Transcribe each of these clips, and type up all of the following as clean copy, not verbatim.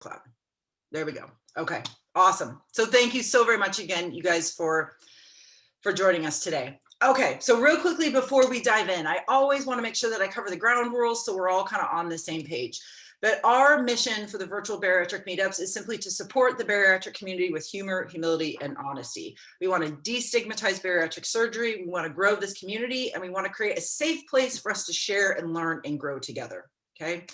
Cloud. There we go. Okay, awesome. So thank you so very much again, you guys, for joining us today. Okay, so real quickly before we dive in, I always want to make sure that I cover the ground rules so we're all kind of on the same page. But our mission for the virtual bariatric meetups is simply to support the bariatric community with humor, humility, and honesty. We want to destigmatize bariatric surgery. We want to grow this community, and we want to create a safe place for us to share and learn and grow together. Okay.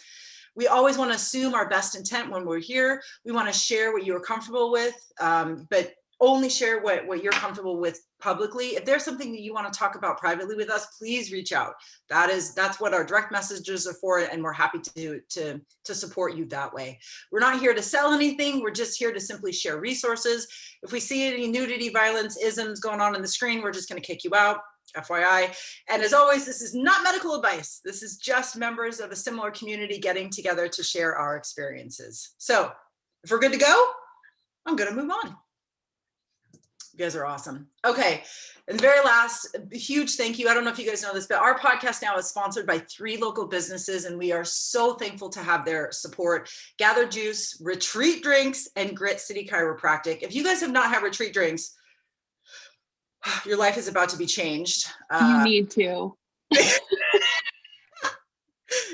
We always want to assume our best intent when we're here. We want to share what you're comfortable with, but only share what you're comfortable with publicly. If there's something that you want to talk about privately with us, please reach out. That's what our direct messages are for, and we're happy to support you that way. We're not here to sell anything. We're just here to simply share resources. If we see any nudity, violence, isms going on the screen, we're just going to kick you out. FYI. And as always, this is not medical advice. This is just members of a similar community getting together to share our experiences. So if we're good to go, I'm going to move on. You guys are awesome. Okay. And the very last, huge thank you. I don't know if you guys know this, but our podcast now is sponsored by 3 local businesses, and we are so thankful to have their support. Gather Juice, Retreat Drinks, and Grit City Chiropractic. If you guys have not had Retreat Drinks, your life is about to be changed. You need to.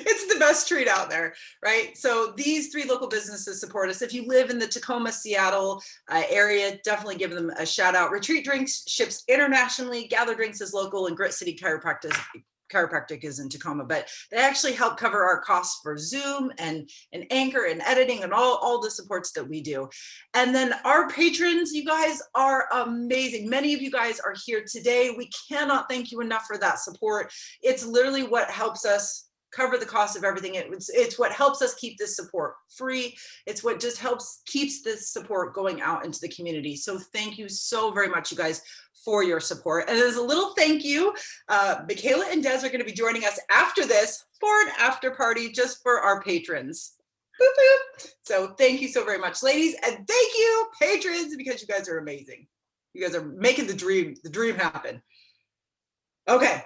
It's the best treat out there, right? So these 3 local businesses support us. If you live in the Tacoma, Seattle area, definitely give them a shout out. Retreat Drinks ships internationally, Gather Drinks is local, and Grit City Chiropractic is in Tacoma, but they actually help cover our costs for Zoom and Anchor and editing and all the supports that we do. And then our patrons, you guys are amazing. Many of you guys are here today. We cannot thank you enough for that support. It's literally what helps us cover the cost of everything. It's what helps us keep this support free. It's what just keeps this support going out into the community. So thank you so very much, you guys, for your support. And as a little thank you, Michaela and Dez are going to be joining us after this for an after party just for our patrons. Boop, boop. So thank you so very much, ladies. And thank you, patrons, because you guys are amazing. You guys are making the dream happen. Okay,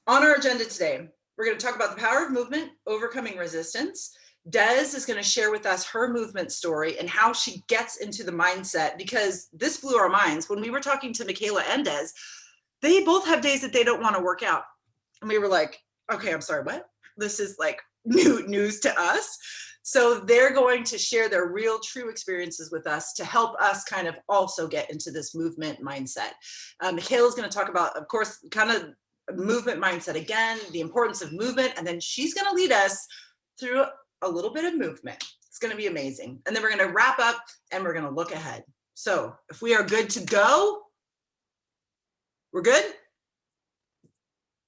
on our agenda today, we're going to talk about the power of movement, overcoming resistance. Dez is going to share with us her movement story and how she gets into the mindset, because this blew our minds. When we were talking to Michaela and Dez, they both have days that they don't want to work out. And we were like, okay, I'm sorry, what? This is like news to us. So they're going to share their real, true experiences with us to help us kind of also get into this movement mindset. Michaela's going to talk about, of course, kind of movement mindset again, the importance of movement, and then she's going to lead us through a little bit of movement. It's going to be amazing. And then we're going to wrap up and we're going to look ahead. So if we are good to go, we're good?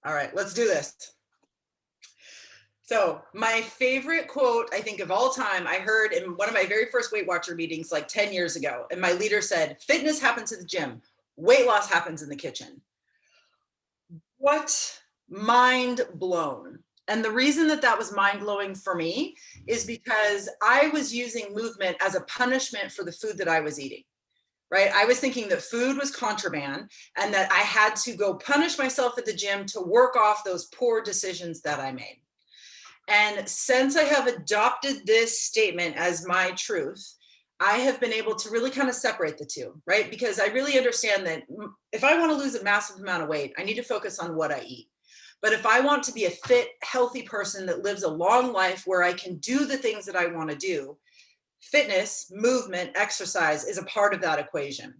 All right, let's do this. So my favorite quote, I think, of all time, I heard in one of my very first Weight Watcher meetings like 10 years ago. And my leader said, fitness happens at the gym. Weight loss happens in the kitchen. What mind blown. And the reason that was mind blowing for me is because I was using movement as a punishment for the food that I was eating, right? I was thinking that food was contraband and that I had to go punish myself at the gym to work off those poor decisions that I made. And since I have adopted this statement as my truth, I have been able to really kind of separate the two, right? Because I really understand that if I want to lose a massive amount of weight, I need to focus on what I eat. But if I want to be a fit, healthy person that lives a long life where I can do the things that I want to do, fitness, movement, exercise is a part of that equation.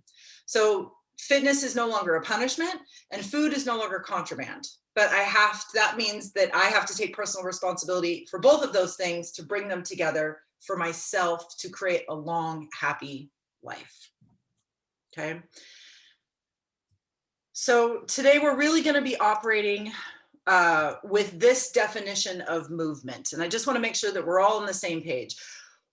So fitness is no longer a punishment and food is no longer contraband. But that means that I have to take personal responsibility for both of those things to bring them together for myself to create a long, happy life. Okay. So today we're really going to be operating with this definition of movement. And I just want to make sure that we're all on the same page.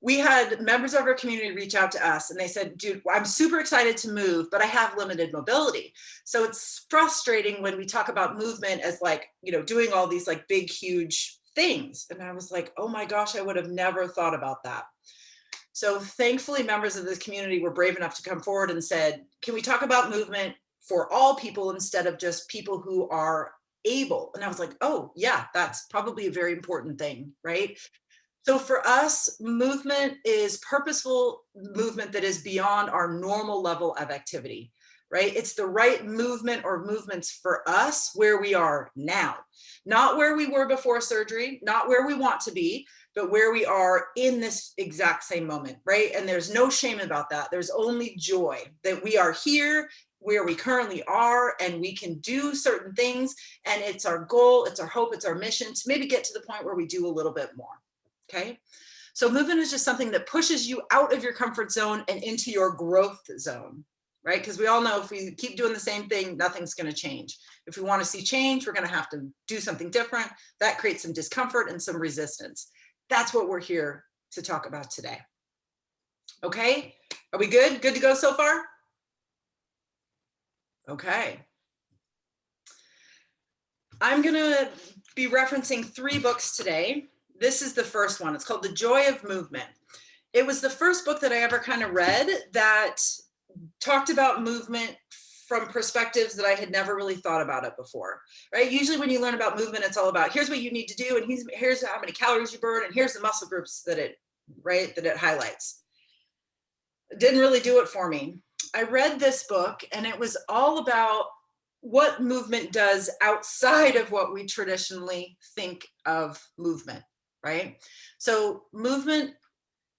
We had members of our community reach out to us and they said, dude, I'm super excited to move, but I have limited mobility. So it's frustrating when we talk about movement as like, doing all these like big, huge things. And I was like, oh my gosh, I would have never thought about that. So thankfully, members of this community were brave enough to come forward and said, can we talk about movement for all people instead of just people who are able? And I was like, oh yeah, that's probably a very important thing, right? So for us, movement is purposeful movement that is beyond our normal level of activity, right? It's the right movement or movements for us where we are now, not where we were before surgery, not where we want to be, but where we are in this exact same moment, right? And there's no shame about that. There's only joy that we are here where we currently are, and we can do certain things. And it's our goal, it's our hope, it's our mission to maybe get to the point where we do a little bit more. Okay. So movement is just something that pushes you out of your comfort zone and into your growth zone, right? Because we all know if we keep doing the same thing, nothing's going to change. If we want to see change, we're going to have to do something different. That creates some discomfort and some resistance. That's what we're here to talk about today. Okay. Are we good? Good to go so far? Okay. I'm going to be referencing 3 books today. This is the first one. It's called The Joy of Movement. It was the first book that I ever kind of read that talked about movement from perspectives that I had never really thought about it before, right? Usually when you learn about movement, it's all about here's what you need to do, and here's how many calories you burn, and here's the muscle groups that it highlights. It didn't really do it for me. I read this book, and it was all about what movement does outside of what we traditionally think of movement, right? So movement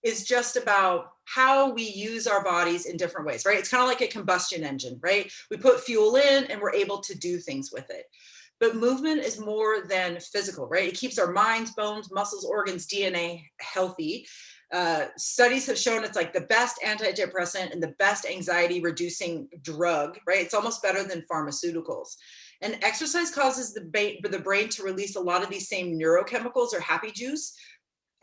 is just about how we use our bodies in different ways, right? It's kind of like a combustion engine, right? We put fuel in and we're able to do things with it. But movement is more than physical, right? It keeps our minds, bones, muscles, organs, DNA healthy. Studies have shown it's like the best antidepressant and the best anxiety reducing drug, right? It's almost better than pharmaceuticals. And exercise causes the brain to release a lot of these same neurochemicals or happy juice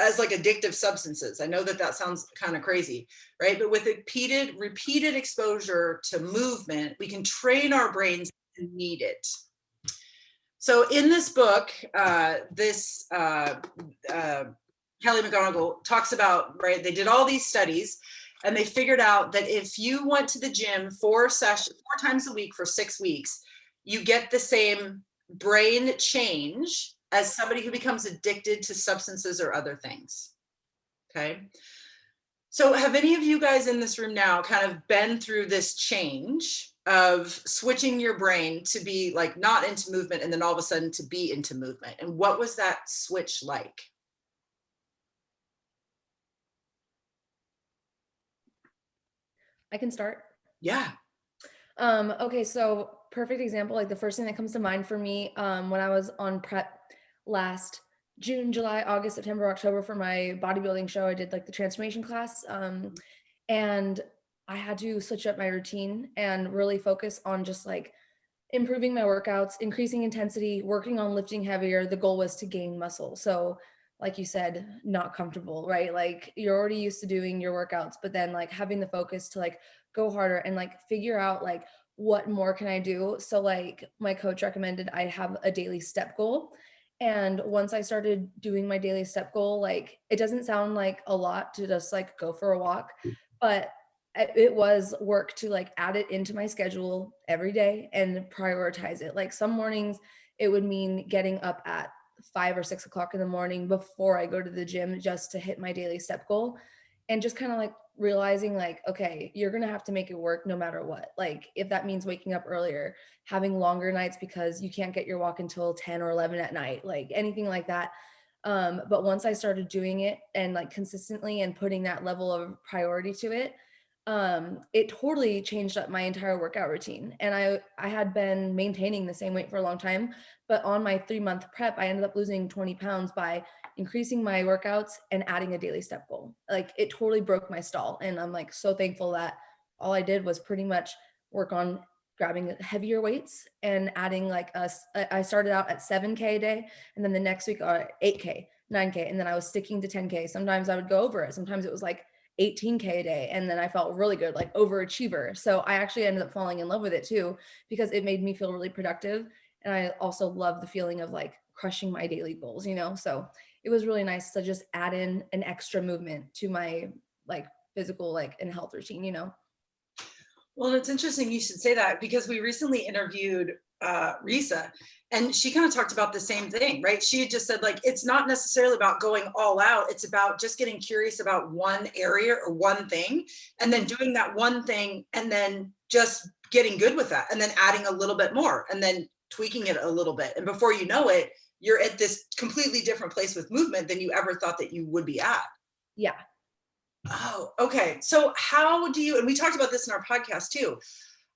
as like addictive substances. I know that sounds kind of crazy, right? But with repeated exposure to movement, we can train our brains to need it. So in this book, Kelly McGonigal talks about, right, they did all these studies and they figured out that if you went to the gym 4 times a week for 6 weeks, you get the same brain change as somebody who becomes addicted to substances or other things. Okay. So have any of you guys in this room now kind of been through this change of switching your brain to be like not into movement and then all of a sudden to be into movement? And what was that switch like? I can start. Yeah. Okay, so perfect example, like the first thing that comes to mind for me, when I was on prep last June, July, August, September, October for my bodybuilding show, I did like the transformation class. And I had to switch up my routine and really focus on just like improving my workouts, increasing intensity, working on lifting heavier. The goal was to gain muscle. So like you said, not comfortable, right? Like you're already used to doing your workouts, but then like having the focus to like go harder and like figure out like what more can I do? So like my coach recommended I have a daily step goal. And once I started doing my daily step goal, like it doesn't sound like a lot to just like go for a walk, but it was work to like add it into my schedule every day and prioritize it. Like some mornings it would mean getting up at 5 or 6 o'clock in the morning before I go to the gym just to hit my daily step goal, and just kind of like realizing like, okay, you're going to have to make it work no matter what. Like if that means waking up earlier, having longer nights because you can't get your walk until 10 or 11 at night, like anything like that. But once I started doing it and like consistently and putting that level of priority to it, it totally changed up my entire workout routine. And I had been maintaining the same weight for a long time, but on my 3-month prep, I ended up losing 20 pounds by increasing my workouts and adding a daily step goal. Like it totally broke my stall. And I'm like so thankful that all I did was pretty much work on grabbing heavier weights and adding like I started out at 7K a day. And then the next week 8K, 9K. And then I was sticking to 10K. Sometimes I would go over it. Sometimes it was like 18K a day. And then I felt really good, like overachiever. So I actually ended up falling in love with it too, because it made me feel really productive. And I also love the feeling of like crushing my daily goals, you know? So it was really nice to just add in an extra movement to my like physical, like and health routine, you know? Well, it's interesting you should say that because we recently interviewed Risa, and she kind of talked about the same thing, right? She had just said, like, it's not necessarily about going all out. It's about just getting curious about one area or one thing, and then doing that one thing, and then just getting good with that, and then adding a little bit more, and then tweaking it a little bit. And before you know it, you're at this completely different place with movement than you ever thought that you would be at. Yeah. Oh, okay. So how do you, and we talked about this in our podcast too.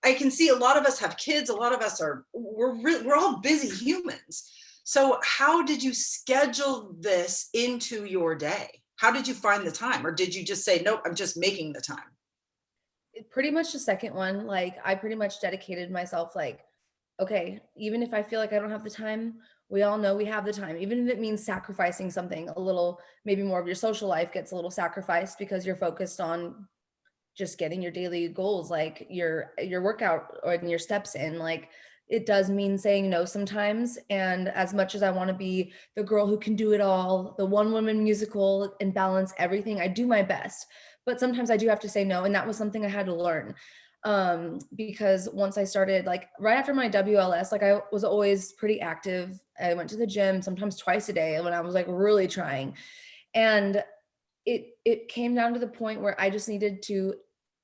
I can see a lot of us have kids. A lot of us we're all busy humans. So how did you schedule this into your day? How did you find the time? Or did you just say, nope, I'm just making the time? Pretty much the second one, like I pretty much dedicated myself like, okay, even if I feel like I don't have the time, we all know we have the time. Even if it means sacrificing something a little, maybe more of your social life gets a little sacrificed because you're focused on just getting your daily goals, like your workout and your steps in. Like it does mean saying no sometimes. And as much as I want to be the girl who can do it all, the one woman musical and balance everything, I do my best. But sometimes I do have to say no. And that was something I had to learn. Because once I started, like right after my WLS, like I was always pretty active. I went to the gym sometimes twice a day when I was like really trying. And it came down to the point where I just needed to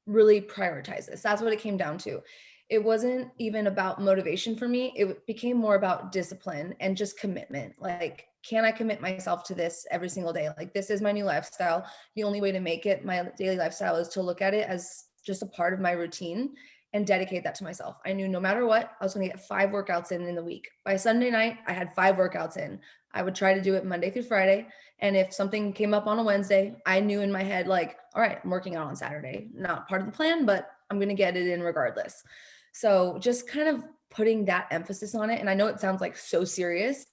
really prioritize this. That's what it came down to. It wasn't even about motivation for me. It became more about discipline and just commitment. Like, can I commit myself to this every single day? Like, this is my new lifestyle. The only way to make it my daily lifestyle is to look at it as just a part of my routine and dedicate that to myself. I knew no matter what, I was going to get 5 workouts in the week. By Sunday night, I had 5 workouts in. I would try to do it Monday through Friday. And if something came up on a Wednesday, I knew in my head, like, all right, I'm working out on Saturday. Not part of the plan, but I'm going to get it in regardless. So just kind of putting that emphasis on it. And I know it sounds like so serious,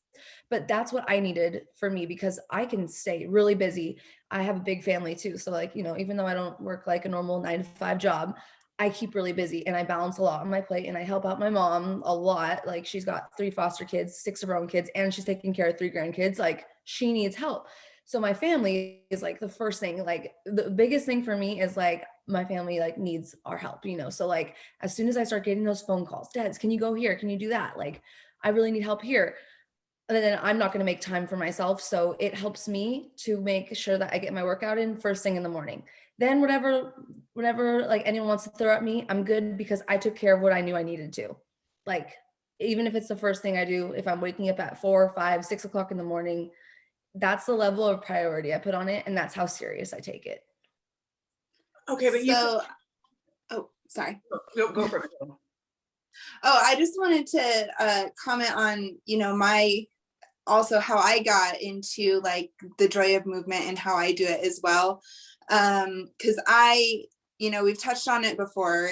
but that's what I needed for me because I can stay really busy. I have a big family too. So like, even though I don't work like a normal 9 to 5 job, I keep really busy and I balance a lot on my plate and I help out my mom a lot. Like she's got 3 foster kids, 6 of her own kids, and she's taking care of 3 grandkids. Like she needs help. So my family is like the first thing, like the biggest thing for me is like my family like needs our help, So like as soon as I start getting those phone calls, Dez, can you go here? Can you do that? Like I really need help here. And then I'm not going to make time for myself. So it helps me to make sure that I get my workout in first thing in the morning. Then whatever like anyone wants to throw at me, I'm good because I took care of what I knew I needed to. Like, even if it's the first thing I do, if I'm waking up at 4, 5, 6 o'clock in the morning, that's the level of priority I put on it. And that's how serious I take it. Okay, but Sorry. Go for it. I just wanted to comment on, also how I got into like the joy of movement and how I do it as well. Cause we've touched on it before.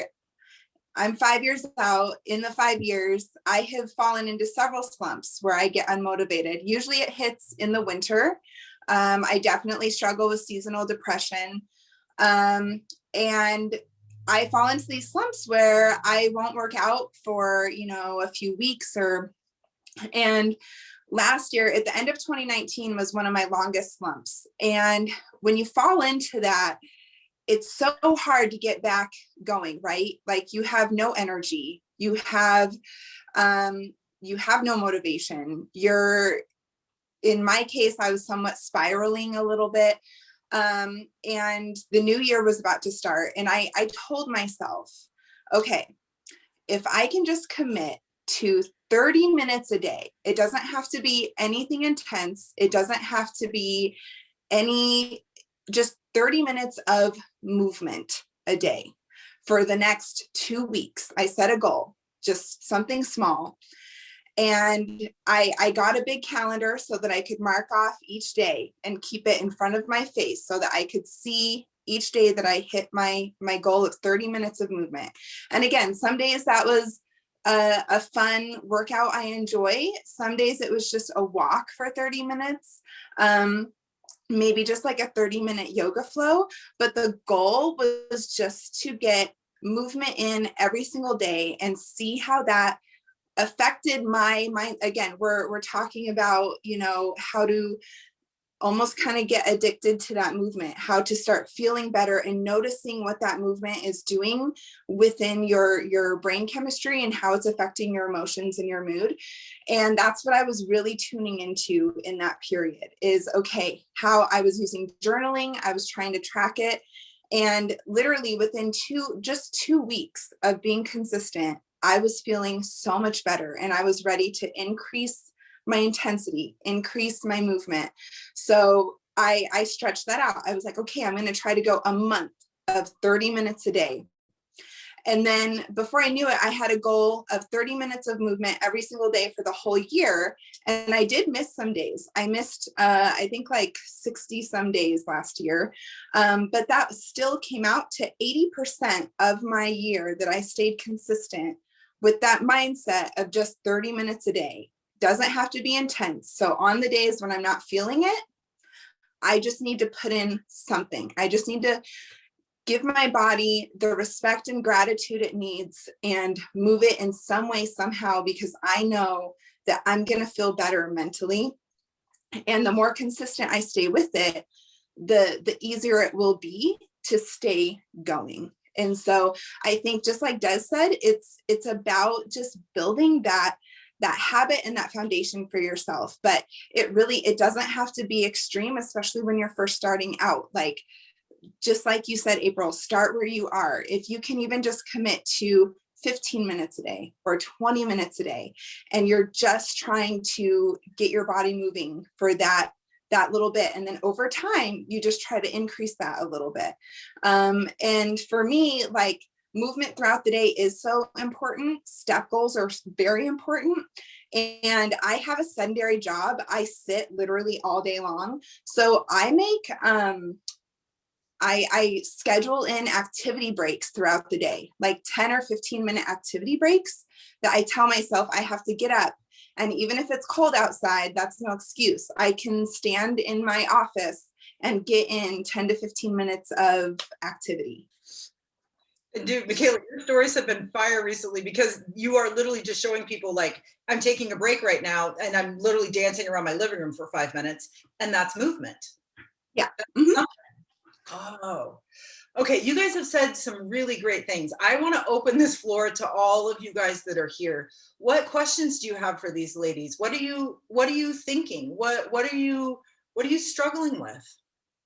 I'm 5 years out. In the 5 years, I have fallen into several slumps where I get unmotivated. Usually it hits in the winter. I definitely struggle with seasonal depression. And I fall into these slumps where I won't work out for, a few weeks and last year at the end of 2019 was one of my longest slumps. And when you fall into that, it's so hard to get back going, right? Like you have no energy, you have no motivation. In my case, I was somewhat spiraling a little bit. And the new year was about to start. And I told myself, okay, if I can just commit to 30 minutes a day, it doesn't have to be anything intense. It doesn't have to be just 30 minutes of movement a day for the next 2 weeks. I set a goal, just something small. And I got a big calendar so that I could mark off each day and keep it in front of my face so that I could see each day that I hit my goal of 30 minutes of movement. And again, some days that was a fun workout I enjoy. Some days it was just a walk for 30 minutes. Maybe just like a 30-minute yoga flow. But the goal was just to get movement in every single day and see how that affected my mind. Again, we're talking about, how to almost kind of get addicted to that movement, how to start feeling better and noticing what that movement is doing within your brain chemistry and how it's affecting your emotions and your mood. And that's what I was really tuning into in that period is, okay, how I was using journaling, I was trying to track it. And literally within just 2 weeks of being consistent, I was feeling so much better and I was ready to increase my intensity, increase my movement. So I stretched that out. I was like, okay, I'm going to try to go a month of 30 minutes a day. And then before I knew it, I had a goal of 30 minutes of movement every single day for the whole year. And I did miss some days. I missed, I think like 60 some days last year. But that still came out to 80% of my year that I stayed consistent with that mindset of just 30 minutes a day. Doesn't have to be intense. So on the days when I'm not feeling it, I just need to put in something. I just need to give my body the respect and gratitude it needs and move it in some way, somehow, because I know that I'm going to feel better mentally. And the more consistent I stay with it, the easier it will be to stay going. And so I think just like Des said, it's about just building that habit and that foundation for yourself. But it doesn't have to be extreme, especially when you're first starting out. Like, just like you said, April, start where you are. If you can even just commit to 15 minutes a day or 20 minutes a day, and you're just trying to get your body moving for that little bit. And then over time, you just try to increase that a little bit. And for me, like, movement throughout the day is so important. Step goals are very important. And I have a sedentary job. I sit literally all day long. So I make, I schedule in activity breaks throughout the day, like 10 or 15-minute activity breaks that I tell myself I have to get up. And even if it's cold outside, that's no excuse. I can stand in my office and get in 10 to 15 minutes of activity. Dude, Michaela, your stories have been fire recently because you are literally just showing people, like, I'm taking a break right now and I'm literally dancing around my living room for 5 minutes, and that's movement. Yeah. Oh, okay. You guys have said some really great things. I want to open this floor to all of you guys that are here. What questions do you have for these ladies? What are you thinking? What are you struggling with?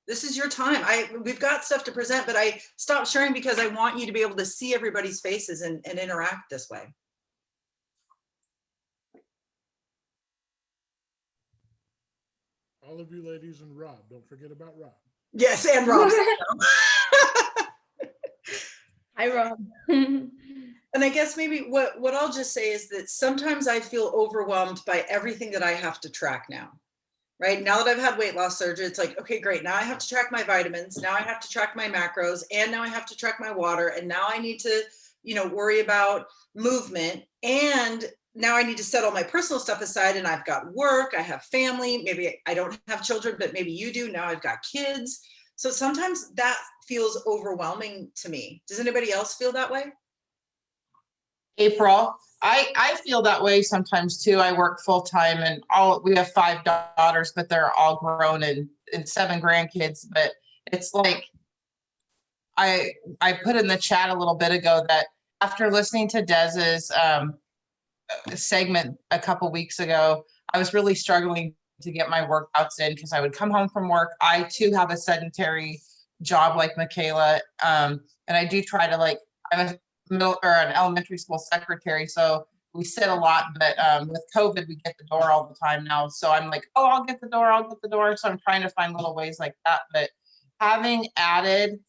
This is your time. We've got stuff to present, but I stopped sharing because I want you to be able to see everybody's faces and interact this way. All of you ladies and Rob. Don't forget about Rob. Yes, and Rob. Hi, Rob. And I guess maybe what I'll just say is that sometimes I feel overwhelmed by everything that I have to track now. Right now that I've had weight loss surgery, it's like, okay, great. Now I have to track my vitamins. Now I have to track my macros, and now I have to track my water. And now I need to, worry about movement. And now I need to set all my personal stuff aside. And I've got work, I have family. Maybe I don't have children, but maybe you do. Now I've got kids. So sometimes that feels overwhelming to me. Does anybody else feel that way? April, I feel that way sometimes too. I work full time and we have 5 daughters, but they're all grown and 7 grandkids. But it's like, I put in the chat a little bit ago that after listening to Dez's segment a couple weeks ago, I was really struggling to get my workouts in because I would come home from work. I too have a sedentary job like Michaela. And I do try to, like, I'm a middle or an elementary school secretary, so we sit a lot, but with COVID we get the door all the time now, so I'm like, oh, I'll get the door, so I'm trying to find little ways like that. But having added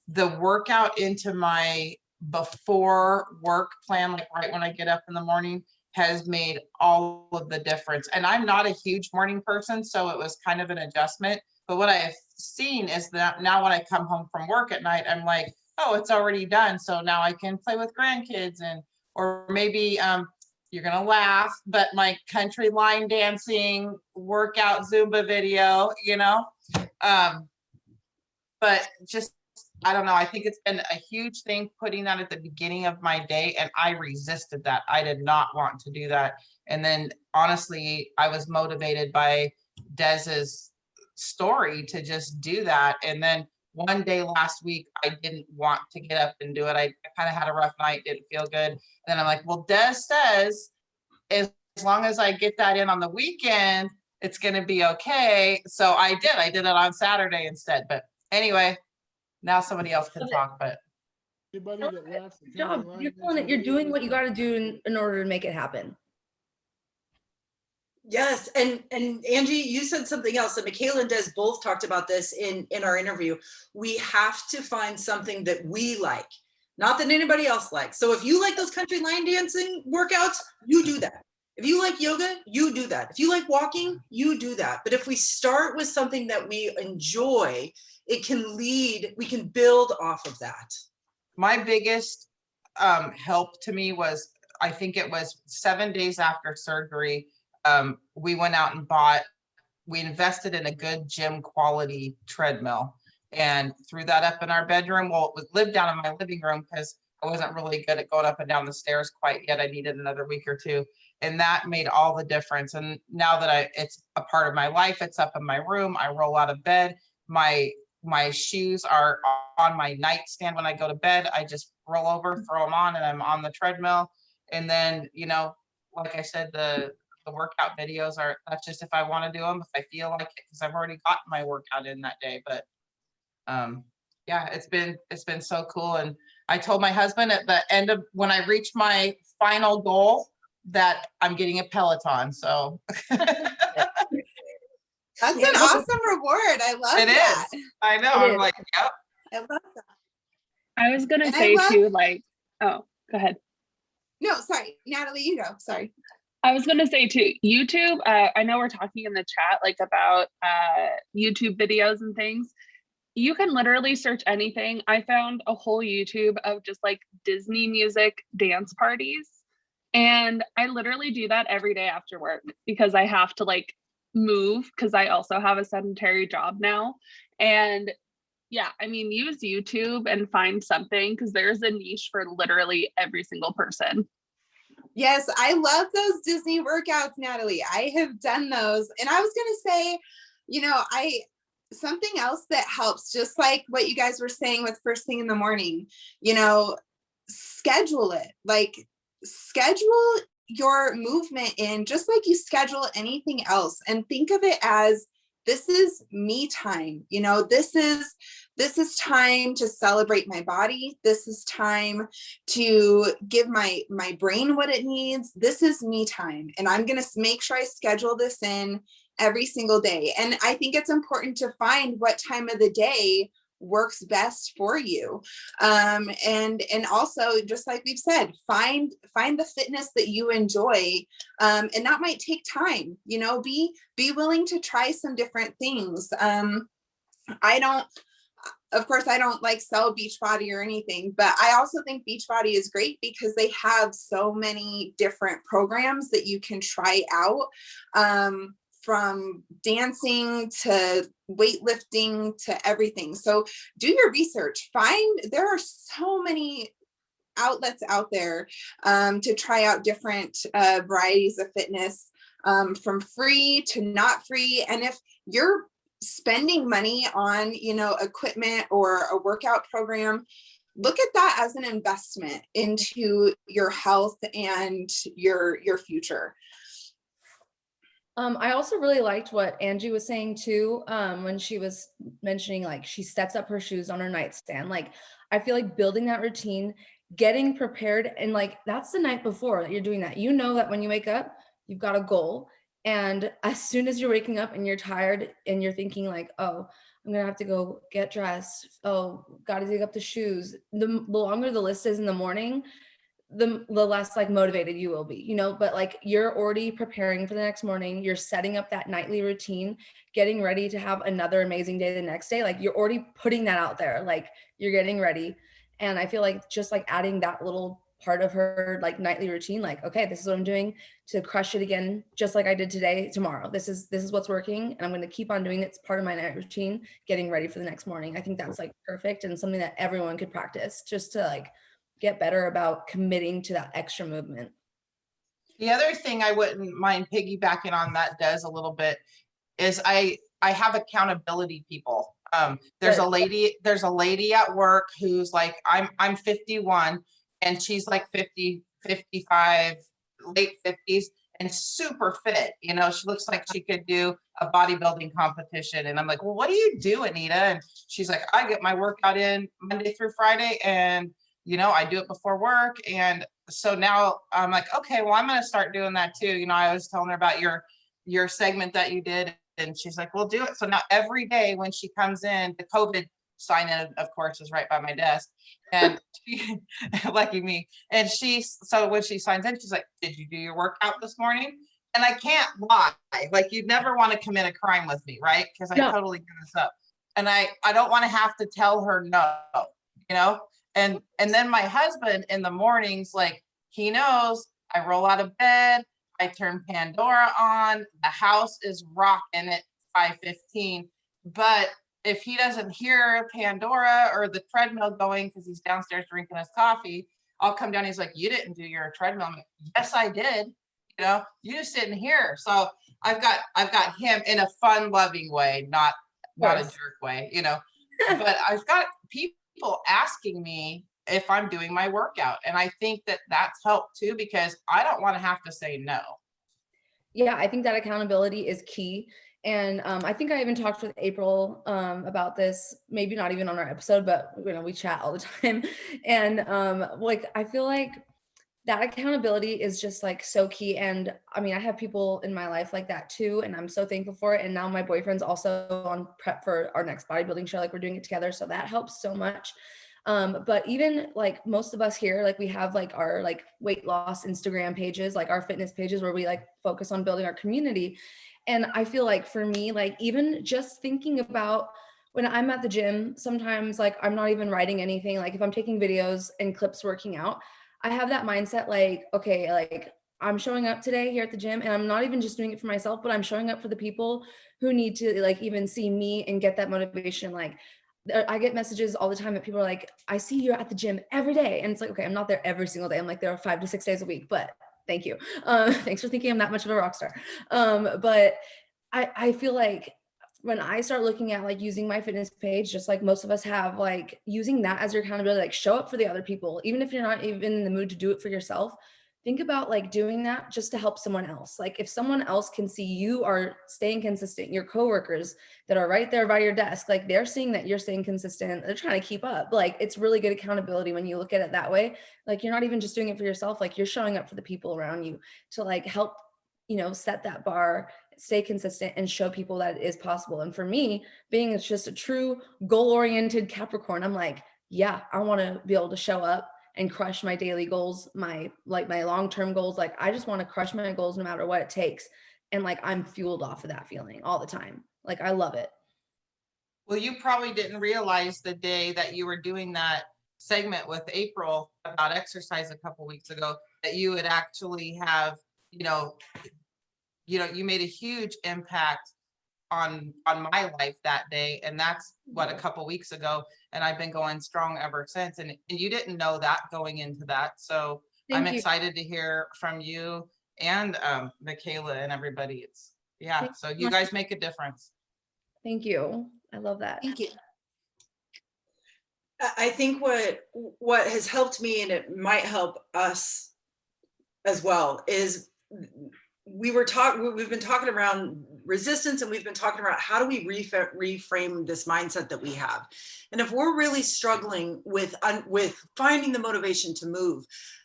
the workout into my before work plan, like right when I get up in the morning, has made all of the difference. And I'm not a huge morning person, so it was kind of an adjustment. But what I've seen is that now when I come home from work at night, I'm like, oh, it's already done. So now I can play with grandkids, or maybe you're going to laugh, but my country line dancing workout Zumba video, but just, I don't know. I think it's been a huge thing putting that at the beginning of my day. And I resisted that. I did not want to do that. And then honestly, I was motivated by Dez's story to just do that. And then one day last week, I didn't want to get up and do it. I kind of had a rough night, didn't feel good. And then I'm like, well, Des says, as long as I get that in on the weekend, it's going to be okay. So I did it on Saturday instead. But anyway, now somebody else can talk, but. Anybody that laughs at Good job. County You're Line doing it. You're gets doing a what you got to do in order to make it happen. Yes, and Angie, you said something else, and Michaela and Des both talked about this in our interview. We have to find something that we like, not that anybody else likes. So if you like those country line dancing workouts, you do that. If you like yoga, you do that. If you like walking, you do that. But if we start with something that we enjoy, it can lead, we can build off of that. My biggest help to me was, I think it was 7 days after surgery, we went out and we invested in a good gym quality treadmill and threw that up in our bedroom. Well, it lived down in my living room because I wasn't really good at going up and down the stairs quite yet. I needed another week or two. And that made all the difference. And now that it's a part of my life, it's up in my room. I roll out of bed. My shoes are on my nightstand when I go to bed. I just roll over, throw them on, and I'm on the treadmill. And then, like I said, the workout videos that's just if I want to do them, if I feel like it, because I've already gotten my workout in that day. But yeah, it's been so cool. And I told my husband at the end of when I reach my final goal that I'm getting a Peloton. So That's an awesome reward. I love it that. is. I know. It I'm is. like, yep. I love that. I was gonna And I say love- too, like, oh, go ahead. No, sorry, Natalie, you go. Sorry. I was gonna say too, YouTube. I know we're talking in the chat like about YouTube videos and things. You can literally search anything. I found a whole YouTube of just like Disney music dance parties, and I literally do that every day after work because I have to like move because I also have a sedentary job now. And yeah, I mean, use YouTube and find something because there's a niche for literally every single person. Yes, I love those Disney workouts, Natalie. I have done those. And I was going to say, something else that helps, just like what you guys were saying with first thing in the morning, schedule it. Like, schedule your movement in just like you schedule anything else, and think of it as, this is me time. This is time to celebrate my body. This is time to give my brain what it needs. This is me time. And I'm going to make sure I schedule this in every single day. And I think it's important to find what time of the day works best for you. And also, just like we've said, find the fitness that you enjoy. And that might take time, be willing to try some different things. Of course, I don't like sell Beachbody or anything, but I also think Beachbody is great because they have so many different programs that you can try out, from dancing to weightlifting to everything. So do your research. There are so many outlets out there to try out different varieties of fitness, from free to not free. And if you're spending money on, equipment or a workout program, look at that as an investment into your health and your future. I also really liked what Angie was saying too, when she was mentioning like she sets up her shoes on her nightstand. Like, I feel like building that routine, getting prepared, and like that's the night before that you're doing that. That when you wake up, you've got a goal. And as soon as you're waking up and you're tired and you're thinking like, oh, I'm gonna have to go get dressed. Oh, gotta dig up the shoes. The longer the list is in the morning, the less like motivated you will be, but like you're already preparing for the next morning. You're setting up that nightly routine, getting ready to have another amazing day the next day. Like, you're already putting that out there, like you're getting ready. And I feel like just like adding that little part of her like nightly routine, like, okay, this is what I'm doing to crush it again, just like I did today, tomorrow. This is what's working, and I'm going to keep on doing it. It's part of my night routine, getting ready for the next morning. I think that's like perfect and something that everyone could practice just to like get better about committing to that extra movement. The other thing I wouldn't mind piggybacking on that does a little bit is I I have accountability people. There's a lady at work who's like, I'm 51 and she's like 50, 55, late 50s and super fit. You know, she looks like she could do a bodybuilding competition. And I'm like, well, what do you do, Anita? And she's like, I get my workout in Monday through Friday and, you know, I do it before work. And so now I'm like, okay, well, I'm going to start doing that too. You know, I was telling her about your segment that you did. And she's like, we'll do it. So now every day when she comes in, the COVID sign in, of course, is right by my desk. And she, lucky me. And so when she signs in, she's like, did you do your workout this morning? And I can't lie. Like, you'd never want to commit a crime with me, right? Because I totally give this up. And I don't want to have to tell her no, you know? And then my husband in the mornings, like, he knows I roll out of bed, I turn Pandora on, the house is rocking at 5:15. But if he doesn't hear Pandora or the treadmill going because he's downstairs drinking his coffee, I'll come down. He's like, you didn't do your treadmill. I'm like, yes, I did. You know, you just didn't hear. So I've got him in a fun, loving way, not a jerk way, you know. But I've got people asking me if I'm doing my workout. And I think that that's helped too, because I don't want to have to say no. Yeah, I think that accountability is key. And I think I even talked with April about this, maybe not even on our episode, but you know, we chat all the time. And like, I feel like that accountability is just like so key. And I mean, I have people in my life like that too, and I'm so thankful for it. And now my boyfriend's also on prep for our next bodybuilding show. Like, we're doing it together. So that helps so much. But even like most of us here, like we have like our like weight loss Instagram pages, like our fitness pages where we like focus on building our community. And I feel like for me, like even just thinking about when I'm at the gym, sometimes like I'm not even writing anything. Like if I'm taking videos and clips working out, I have that mindset like, okay, like I'm showing up today here at the gym and I'm not even just doing it for myself, but I'm showing up for the people who need to like even see me and get that motivation. Like I get messages all the time that people are like, I see you at the gym every day. And it's like, okay, I'm not there every single day. I'm like there 5 to 6 days a week, but thank you. Thanks for thinking I'm that much of a rock star. But I feel like when I start looking at like using my fitness page, just like most of us have, like using that as your accountability, like show up for the other people, even if you're not even in the mood to do it for yourself. Think about like doing that just to help someone else. Like if someone else can see you are staying consistent, your coworkers that are right there by your desk, like they're seeing that you're staying consistent, they're trying to keep up. Like it's really good accountability when you look at it that way. Like you're not even just doing it for yourself, like you're showing up for the people around you to like help, you know, set that bar, stay consistent and show people that it is possible. And for me, being just a true goal-oriented Capricorn, I'm like, yeah, I want to be able to show up and crush my daily goals, my long-term goals. Like I just want to crush my goals no matter what it takes. And like I'm fueled off of that feeling all the time. Like I love it. Well, you probably didn't realize the day that you were doing that segment with April about exercise a couple weeks ago, that you would actually have, you know, you made a huge impact on my life that day. And that's what, a couple weeks ago. And I've been going strong ever since. And you didn't know that going into that. So I'm excited to hear from you and Michaela and everybody. It's so you guys make a difference. Thank you. I love that. Thank you. I think what has helped me, and it might help us as well, is we've been talking around resistance, and we've been talking about how do we reframe this mindset that we have. And if we're really struggling with finding the motivation to move,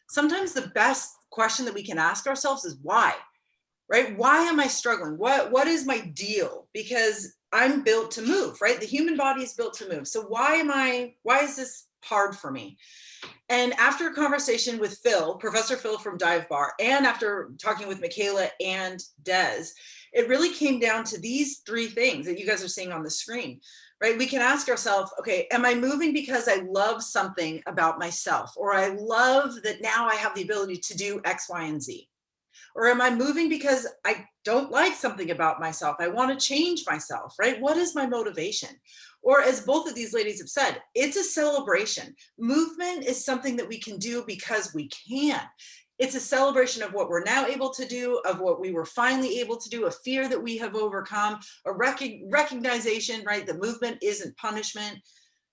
sometimes the best question that we can ask ourselves is why, right? Why am I struggling? What is my deal? Because I'm built to move, right? The human body is built to move. So why is this hard for me? And after a conversation with Professor Phil from Dive Bar, and after talking with Michaela and Dez, it really came down to these 3 things that you guys are seeing on the screen, right? We can ask ourselves, okay, am I moving because I love something about myself? Or I love that now I have the ability to do X, Y, and Z? Or am I moving because I don't like something about myself? I want to change myself, right? What is my motivation? Or as both of these ladies have said, it's a celebration. Movement is something that we can do because we can. It's a celebration of what we're now able to do, of what we were finally able to do, a fear that we have overcome, a recognition, right? The movement isn't punishment.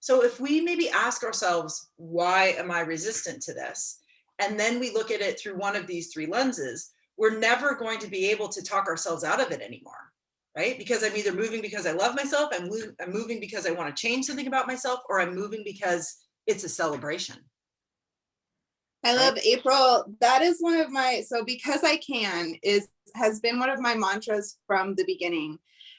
So if we maybe ask ourselves, why am I resistant to this? And then we look at it through one of these three lenses, we're never going to be able to talk ourselves out of it anymore, right? Because I'm either moving because I love myself, I'm moving because I want to change something about myself, or I'm moving because it's a celebration. I love April. That is one of my, so because I can has been one of my mantras from the beginning.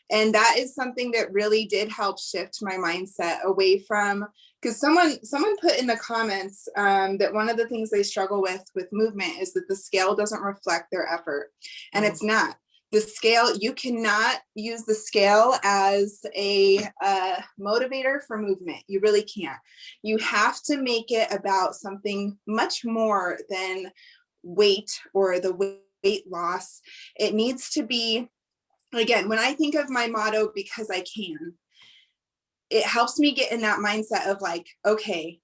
And that is something that really did help shift my mindset away from, because someone put in the comments that one of the things they struggle with movement is that the scale doesn't reflect their effort. And it's not. The scale, you cannot use the scale as a motivator for movement. You really can't. You have to make it about something much more than weight or the weight loss. It needs to be, again, when I think of my motto, because I can, it helps me get in that mindset of like, okay,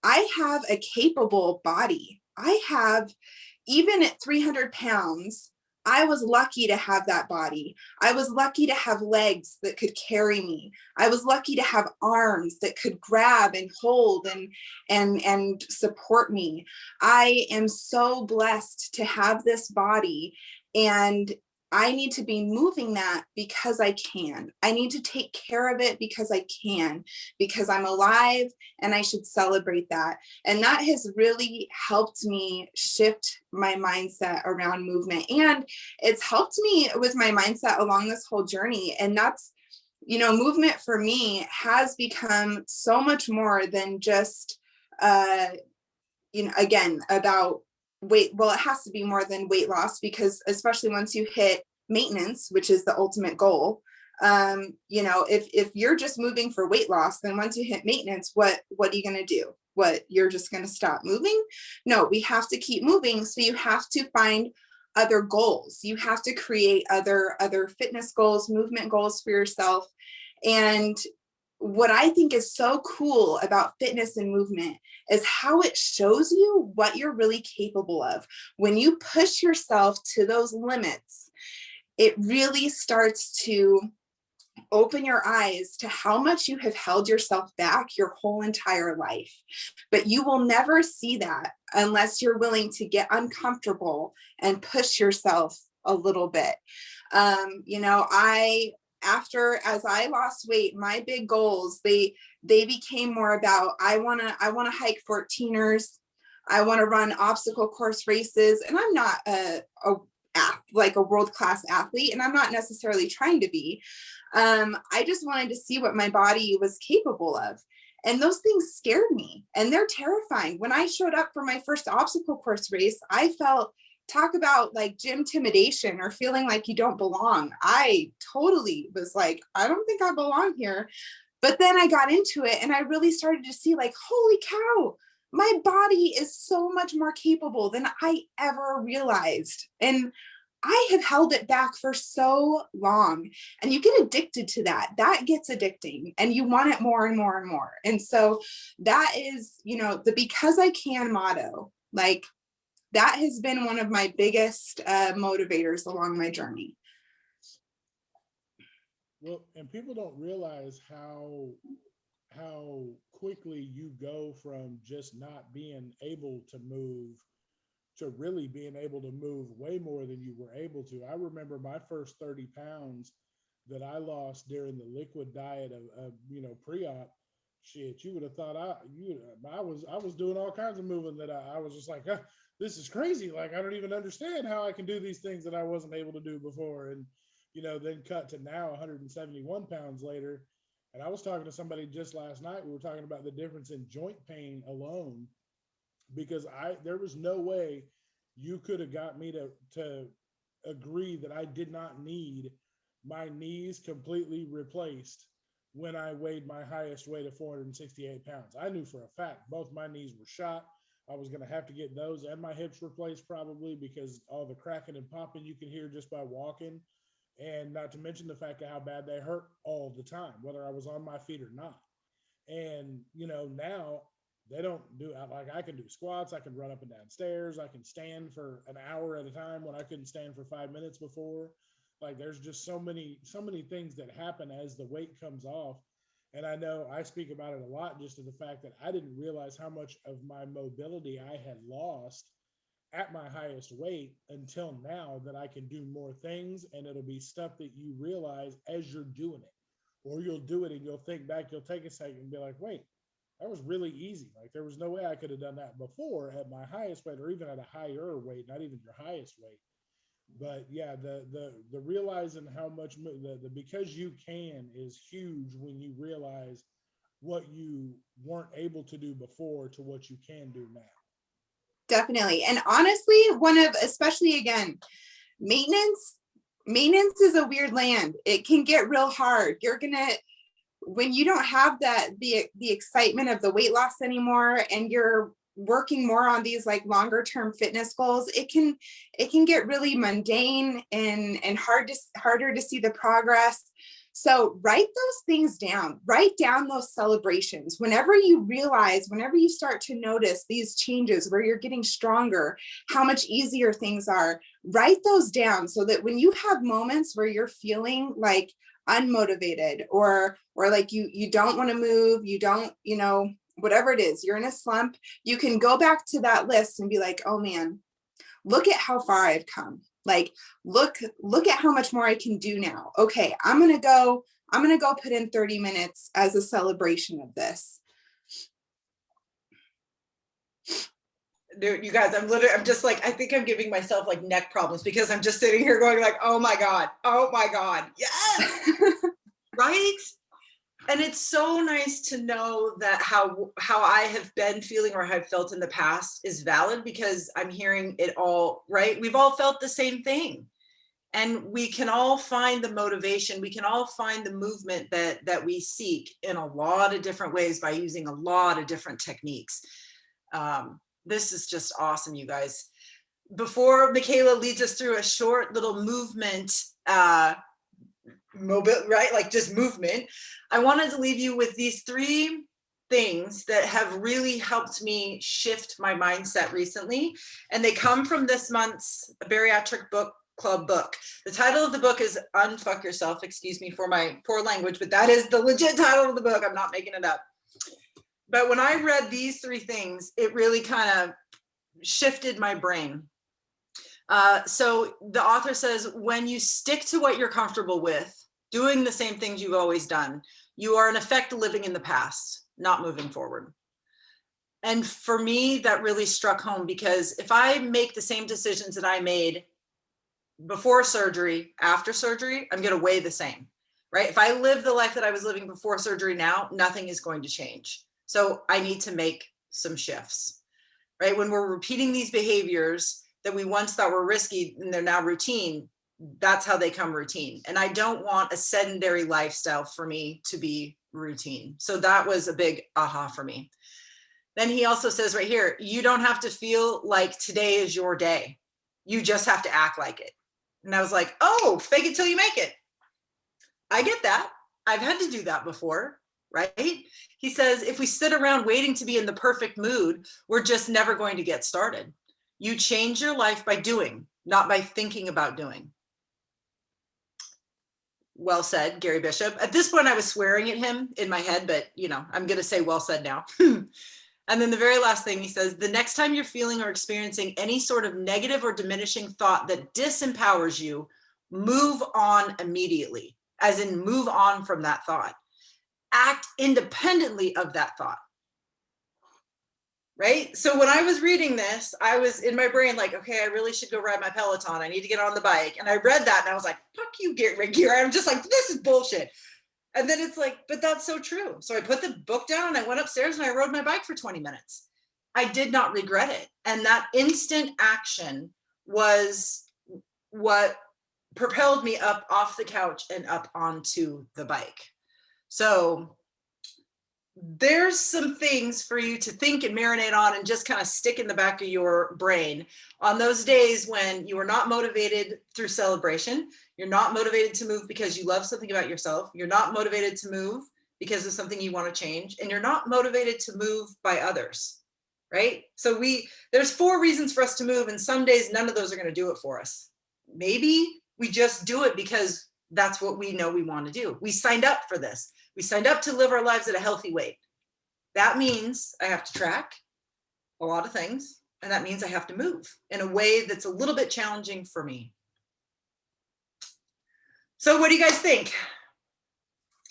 I have a capable body. I have, even at 300 pounds, I was lucky to have that body. I was lucky to have legs that could carry me. I was lucky to have arms that could grab and hold and support me. I am so blessed to have this body, and I need to be moving that because I can. I need to take care of it because I can, because I'm alive, and I should celebrate that. And that has really helped me shift my mindset around movement. And it's helped me with my mindset along this whole journey. And that's, you know, movement for me has become so much more than just, you know, again, about weight. Well, it has to be more than weight loss, because especially once you hit maintenance, which is the ultimate goal, you know, if you're just moving for weight loss, then once you hit maintenance, what are you going to do? What, you're just going to stop moving? No, we have to keep moving. So you have to find other goals. You have to create other fitness goals, movement goals for yourself. And what I think is so cool about fitness and movement is how it shows you what you're really capable of. When you push yourself to those limits, it really starts to open your eyes to how much you have held yourself back your whole entire life. But you will never see that unless you're willing to get uncomfortable and push yourself a little bit. You know, as I lost weight, my big goals, they became more about, I want to hike 14ers. I want to run obstacle course races. And I'm not like a world-class athlete, and I'm not necessarily trying to be. I just wanted to see what my body was capable of. And those things scared me, and they're terrifying. When I showed up for my first obstacle course race, I felt, talk about like gym intimidation or feeling like you don't belong. I totally was like, I don't think I belong here. But then I got into it, and I really started to see like, holy cow, my body is so much more capable than I ever realized. And I have held it back for so long, and you get addicted to that. That gets addicting, and you want it more and more and more. And so that is, you know, the because I can motto, like that has been one of my biggest motivators along my journey. Well, and people don't realize how quickly you go from just not being able to move to really being able to move way more than you were able to. I remember my first 30 pounds that I lost during the liquid diet of you know, pre-op. Shit, you would have thought I was doing all kinds of moving that I was just like, this is crazy. Like, I don't even understand how I can do these things that I wasn't able to do before. And, you know, then cut to now 171 pounds later. And I was talking to somebody just last night. We were talking about the difference in joint pain alone, because there was no way you could have got me to agree that I did not need my knees completely replaced when I weighed my highest weight of 468 pounds. I knew for a fact both my knees were shot. I was going to have to get those and my hips replaced probably, because all the cracking and popping you can hear just by walking, and not to mention the fact of how bad they hurt all the time, whether I was on my feet or not. And, you know, now They don't do, like, I can do squats, I can run up and down stairs, I can stand for an hour at a time when I couldn't stand for 5 minutes before. Like, there's just so many things that happen as the weight comes off. And I know I speak about it a lot, just to the fact that I didn't realize how much of my mobility I had lost at my highest weight until now, that I can do more things. And it'll be stuff that you realize as you're doing it, or you'll do it and you'll think back, you'll take a second and be like, wait, that was really easy. Like, there was no way I could have done that before at my highest weight, or even at a higher weight, not even your highest weight. But yeah, the realizing how much the because you can is huge when you realize what you weren't able to do before to what you can do now. Definitely. And honestly, especially again, maintenance is a weird land. It can get real hard. When you don't have the excitement of the weight loss anymore, and you're working more on these like longer term fitness goals, it can get really mundane and harder to see the progress. So write those things down, write down those celebrations. Whenever you start to notice these changes where you're getting stronger, how much easier things are, write those down, so that when you have moments where you're feeling like unmotivated, or like you don't want to move, you don't, whatever it is, you're in a slump, you can go back to that list and be like, oh man, look at how far I've come. Like, look at how much more I can do now. Okay, I'm gonna go put in 30 minutes as a celebration of this. Dude, you guys, I'm just like, I think I'm giving myself like neck problems, because I'm just sitting here going like, oh my God, yes. Right? And it's so nice to know that how I have been feeling, or have felt in the past, is valid, because I'm hearing it all, right? We've all felt the same thing. And we can all find the motivation, we can all find the movement that we seek in a lot of different ways by using a lot of different techniques. This is just awesome, you guys. Before Michaela leads us through a short little movement, right? Like just movement. I wanted to leave you with these 3 things that have really helped me shift my mindset recently. And they come from this month's bariatric book club book. The title of the book is Unfuck Yourself. Excuse me for my poor language, but that is the legit title of the book. I'm not making it up. But when I read these 3 things, it really kind of shifted my brain. So the author says, when you stick to what you're comfortable with, doing the same things you've always done, you are in effect living in the past, not moving forward. And for me, that really struck home, because if I make the same decisions that I made before surgery, after surgery, I'm going to weigh the same, right? If I live the life that I was living before surgery now, nothing is going to change. So I need to make some shifts, right? When we're repeating these behaviors that we once thought were risky and they're now routine, that's how they come routine. And I don't want a sedentary lifestyle for me to be routine. So that was a big aha for me. Then he also says right here, you don't have to feel like today is your day. You just have to act like it. And I was like, oh, fake it till you make it. I get that. I've had to do that before, right? He says, if we sit around waiting to be in the perfect mood, we're just never going to get started. You change your life by doing, not by thinking about doing. Well said, Gary Bishop. At this point, I was swearing at him in my head, but I'm going to say well said now. And then the very last thing he says, the next time you're feeling or experiencing any sort of negative or diminishing thought that disempowers you, move on immediately, as in move on from that thought. Act independently of that thought. Right? So when I was reading this, I was in my brain like, okay, I really should go ride my Peloton. I need to get on the bike. And I read that and I was like, fuck you, Gary. I'm just like, this is bullshit. And then it's like, but that's so true. So I put the book down and I went upstairs and I rode my bike for 20 minutes. I did not regret it. And that instant action was what propelled me up off the couch and up onto the bike. So there's some things for you to think and marinate on and just kind of stick in the back of your brain on those days when you are not motivated through celebration. You're not motivated to move because you love something about yourself. You're not motivated to move because of something you want to change, and you're not motivated to move by others, right? So there's 4 reasons for us to move, and some days none of those are going to do it for us. Maybe we just do it because that's what we know we want to do. We signed up for this. We signed up to live our lives at a healthy weight. That means I have to track a lot of things, and that means I have to move in a way that's a little bit challenging for me. So what do you guys think?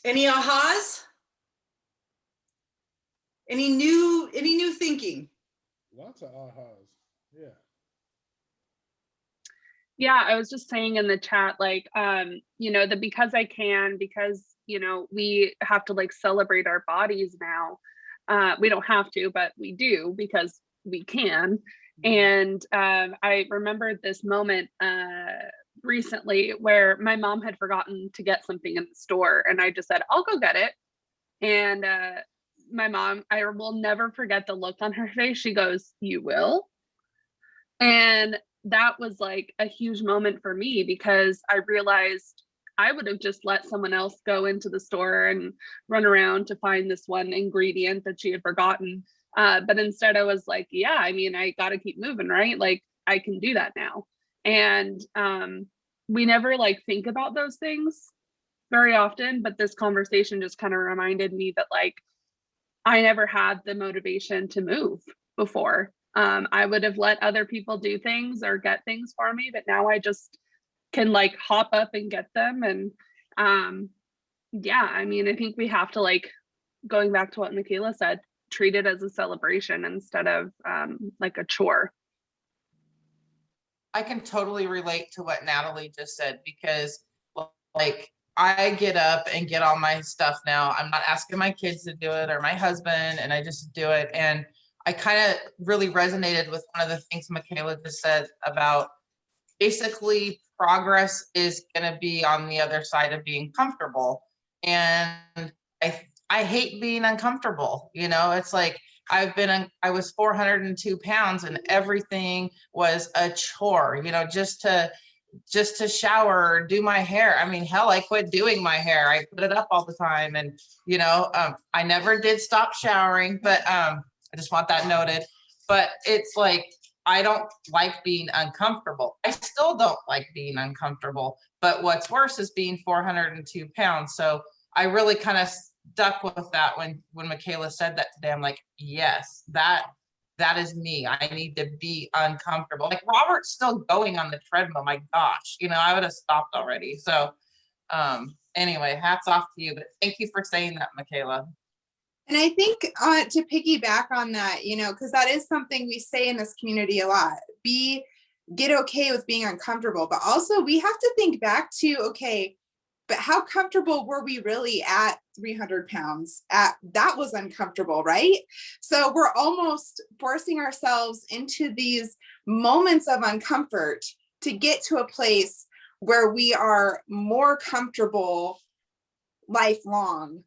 Any ahas? Any new thinking? Lots of ahas. Yeah. Yeah, I was just saying in the chat, like, you know, the because I can, because, you know, we have to like celebrate our bodies now. We don't have to, but we do because we can. And I remembered this moment recently where my mom had forgotten to get something in the store, and I just said, I'll go get it. And my mom, I will never forget the look on her face. She goes, "You will?" And that was like a huge moment for me, because I realized I would have just let someone else go into the store and run around to find this one ingredient that she had forgotten. But instead I was like, yeah, I mean, I got to keep moving, right? Like I can do that now. And we never like think about those things very often, but this conversation just kind of reminded me that like I never had the motivation to move before. I would have let other people do things or get things for me, but now I just can like hop up and get them. And yeah, I mean, I think we have to, like, going back to what Michaela said, treat it as a celebration instead of like a chore. I can totally relate to what Natalie just said, because like I get up and get all my stuff now. I'm not asking my kids to do it or my husband, and I just do it. And I kind of really resonated with one of the things Michaela just said about basically progress is going to be on the other side of being comfortable. And I hate being uncomfortable. You know, it's like I was 402 pounds and everything was a chore, you know, just to shower or do my hair. I mean, hell, I quit doing my hair. I put it up all the time. And, you know, I never did stop showering, but I just want that noted. But it's like, I don't like being uncomfortable. I still don't like being uncomfortable. But what's worse is being 402 pounds. So I really kind of stuck with that when Michaela said that today. I'm like, yes, that is me. I need to be uncomfortable. Like Robert's still going on the treadmill. My gosh, you know, I would have stopped already. So anyway, hats off to you. But thank you for saying that, Michaela. And I think to piggyback on that, you know, because that is something we say in this community a lot, get okay with being uncomfortable, but also we have to think back to, okay, but how comfortable were we really at 300 pounds? That was uncomfortable, right? So we're almost forcing ourselves into these moments of uncomfort to get to a place where we are more comfortable lifelong,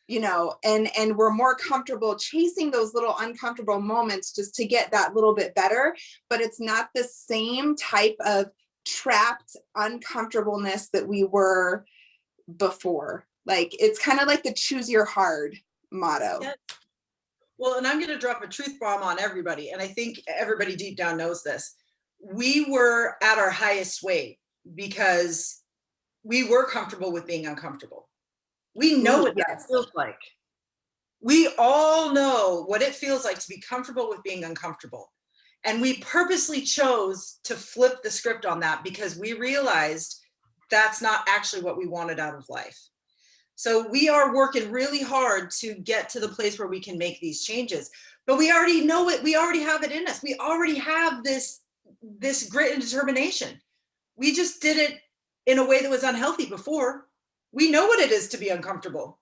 you know, and we're more comfortable chasing those little uncomfortable moments just to get that little bit better. But it's not the same type of trapped uncomfortableness that we were before. Like it's kind of like the choose your hard motto. Yeah. Well, and I'm going to drop a truth bomb on everybody, and I think everybody deep down knows this. We were at our highest weight because we were comfortable with being uncomfortable. We know what that feels like. We all know what it feels like to be comfortable with being uncomfortable. And we purposely chose to flip the script on that because we realized that's not actually what we wanted out of life. So we are working really hard to get to the place where we can make these changes. But we already know it. We already have it in us. We already have this grit and determination. We just did it in a way that was unhealthy before. We know what it is to be uncomfortable.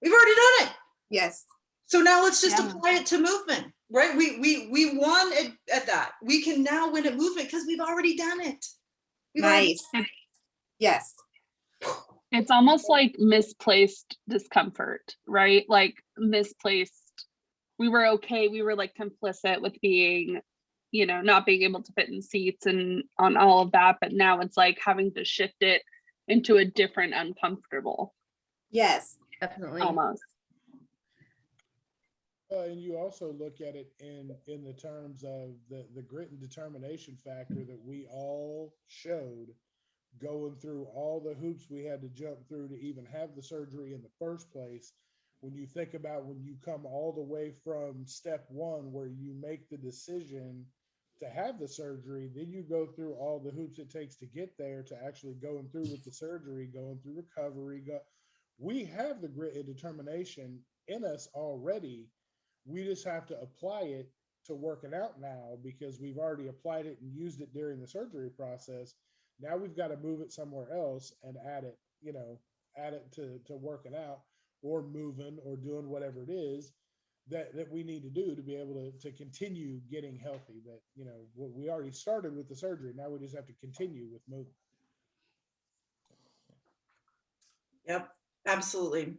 We've already done it. Yes. So now let's just apply it to movement, right? We won at that. We can now win at movement because we've already done it. Nice. Yes. It's almost like misplaced discomfort, right? Like misplaced. We were okay. We were like complicit with being, you know, not being able to fit in seats and on all of that. But now it's like having to shift it into a different uncomfortable. Yes. Definitely. almost. And you also look at it in the terms of the grit and determination factor that we all showed going through all the hoops we had to jump through to even have the surgery in the first place. When you think about when you come all the way from step one, where you make the decision to have the surgery, then you go through all the hoops it takes to get there, to actually going through with the surgery, going through recovery. We have the grit and determination in us already. We just have to apply it to working out now, because we've already applied it and used it during the surgery process. Now we've got to move it somewhere else and add it, add it to working out or moving or doing whatever it is that we need to do to be able to continue getting healthy. That, we already started with the surgery. Now we just have to continue with moving. Yep, absolutely.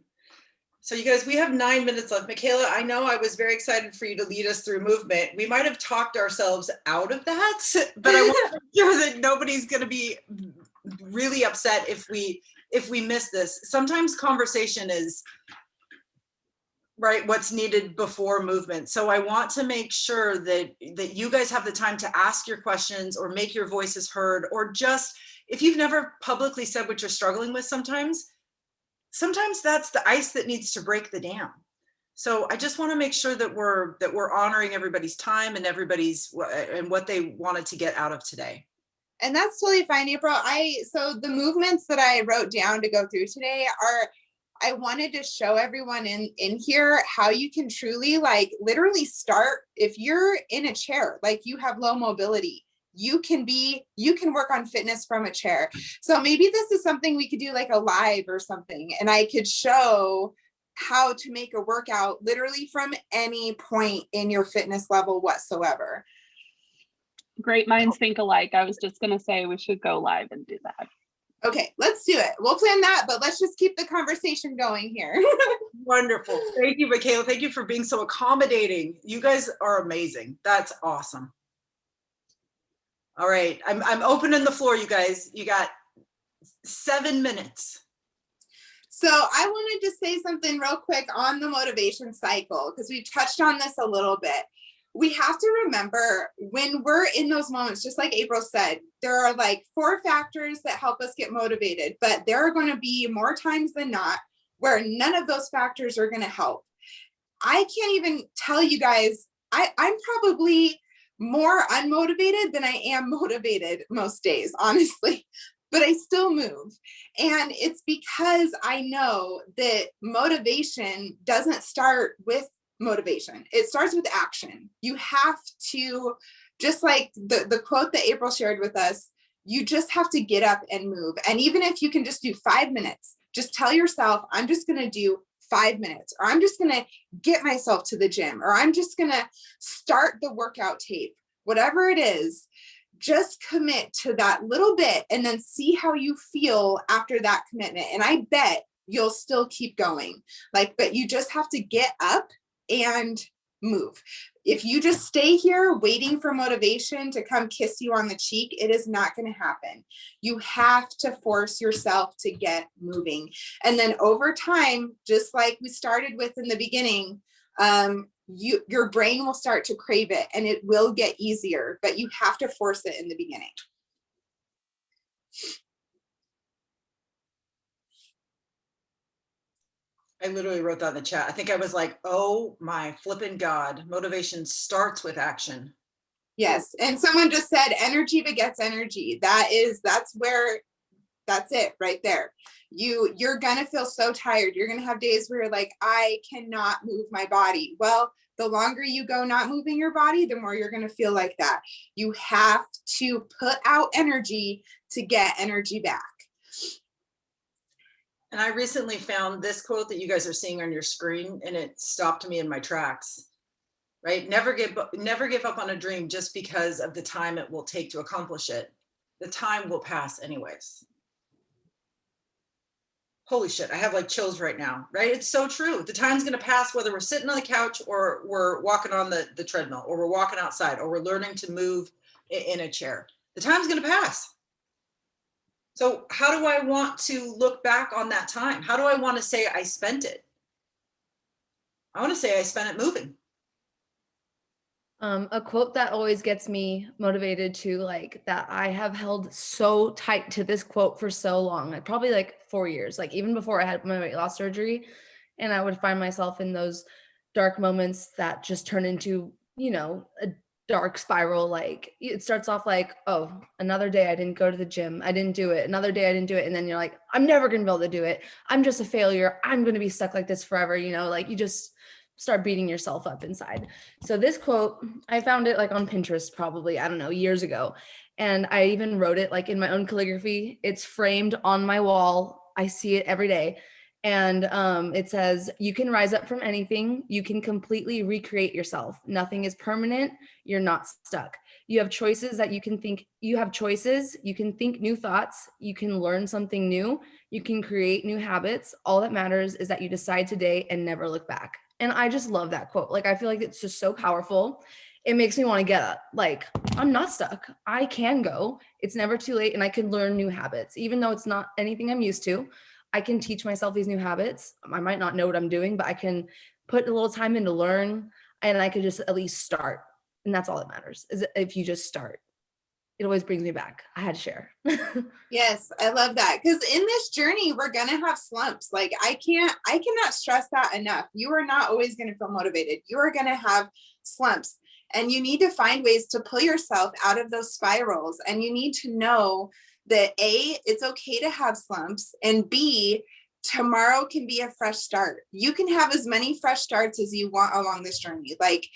So you guys, we have 9 minutes left. Michaela, I know I was very excited for you to lead us through movement. We might have talked ourselves out of that, but I want to make sure that nobody's going to be really upset if we miss this. Sometimes conversation is right what's needed before movement. So I want to make sure that you guys have the time to ask your questions or make your voices heard, or just, if you've never publicly said what you're struggling with, sometimes that's the ice that needs to break the dam. So I just want to make sure that we're honoring everybody's time and and what they wanted to get out of today. And that's totally fine, April. So the movements that I wrote down to go through today I wanted to show everyone in here how you can truly, like, literally start. If you're in a chair, like you have low mobility, you can work on fitness from a chair. So maybe this is something we could do, like a live or something, and I could show how to make a workout literally from any point in your fitness level whatsoever. Great minds think alike. I was just going to say we should go live and do that. Okay, let's do it. We'll plan that, but let's just keep the conversation going here. Wonderful. Thank you, Michaela. Thank you for being so accommodating. You guys are amazing. That's awesome. All right, I'm opening the floor, you guys. You got 7 minutes. So I wanted to say something real quick on the motivation cycle, because we've touched on this a little bit. We have to remember, when we're in those moments, just like April said, there are like 4 factors that help us get motivated, but there are going to be more times than not where none of those factors are going to help. I can't even tell you guys, I'm probably more unmotivated than I am motivated most days, honestly, but I still move. And it's because I know that motivation doesn't start with motivation. It starts with action. You have to, just like the quote that April shared with us, you just have to get up and move. And even if you can just do 5 minutes, just tell yourself, I'm just going to do 5 minutes, or I'm just going to get myself to the gym, or I'm just going to start the workout tape, whatever it is. Just commit to that little bit and then see how you feel after that commitment. And I bet you'll still keep going. But you just have to get up and move. If you just stay here waiting for motivation to come kiss you on the cheek, it is not going to happen. You have to force yourself to get moving. And then over time, just like we started with in the beginning, your brain will start to crave it, and it will get easier, but you have to force it in the beginning. I literally wrote that in the chat. I think I was like, oh my flipping God, motivation starts with action. Yes. And someone just said energy begets energy. That's it right there. You're going to feel so tired. You're going to have days where you're like, I cannot move my body. Well, the longer you go not moving your body, the more you're going to feel like that. You have to put out energy to get energy back. And I recently found this quote that you guys are seeing on your screen, and it stopped me in my tracks, right? Never give up on a dream just because of the time it will take to accomplish it. The time will pass anyways. Holy shit, I have like chills right now, right? It's so true. The time's going to pass whether we're sitting on the couch or we're walking on the treadmill, or we're walking outside, or we're learning to move in a chair. The time's going to pass. So how do I want to look back on that time? How do I want to say I spent it? I want to say I spent it moving. A quote that always gets me motivated to like that I have held so tight to this quote for so long, like probably like 4 years, like even before I had my weight loss surgery. And I would find myself in those dark moments that just turn into, a dark spiral. Like it starts off like, oh, another day I didn't go to the gym. I didn't do it. Another day I didn't do it. And then you're like, I'm never going to be able to do it. I'm just a failure. I'm going to be stuck like this forever. Like you just start beating yourself up inside. So this quote, I found it like on Pinterest probably, I don't know, years ago. And I even wrote it like in my own calligraphy. It's framed on my wall. I see it every day. And it says, you can rise up from anything. You can completely recreate yourself. Nothing is permanent. You're not stuck. You have choices that you can think. You have choices. You can think new thoughts. You can learn something new. You can create new habits. All that matters is that you decide today and never look back. And I just love that quote. Like, I feel like it's just so powerful. It makes me want to get up. Like, I'm not stuck. I can go. It's never too late. And I can learn new habits, even though it's not anything I'm used to. I can teach myself these new habits. I might not know what I'm doing, but I can put a little time in to learn, and I could just at least start. And that's all that matters, is if you just start. It always brings me back. I had to share. Yes, I love that. Because in this journey, we're going to have slumps. Like I cannot stress that enough. You are not always going to feel motivated. You are going to have slumps, and you need to find ways to pull yourself out of those spirals. And you need to know that A, it's okay to have slumps, and B, tomorrow can be a fresh start. You can have as many fresh starts as you want along this journey. Like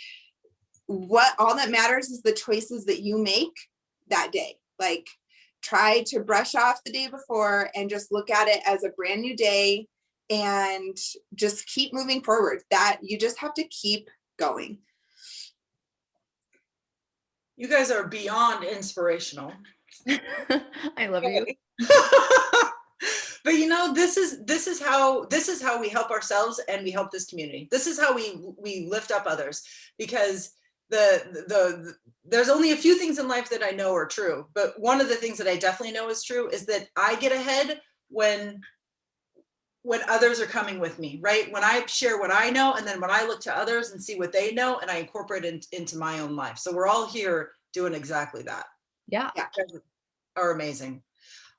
all that matters is the choices that you make that day. Like try to brush off the day before and just look at it as a brand new day and just keep moving forward. That you just have to keep going. You guys are beyond inspirational. I love you. But this is how we help ourselves, and we help this community. This is how we lift up others, because there's only a few things in life that I know are true, but one of the things that I definitely know is true is that I get ahead when others are coming with me, right? When I share what I know, and then when I look to others and see what they know, and I incorporate it into my own life. So we're all here doing exactly that. Yeah. Are amazing.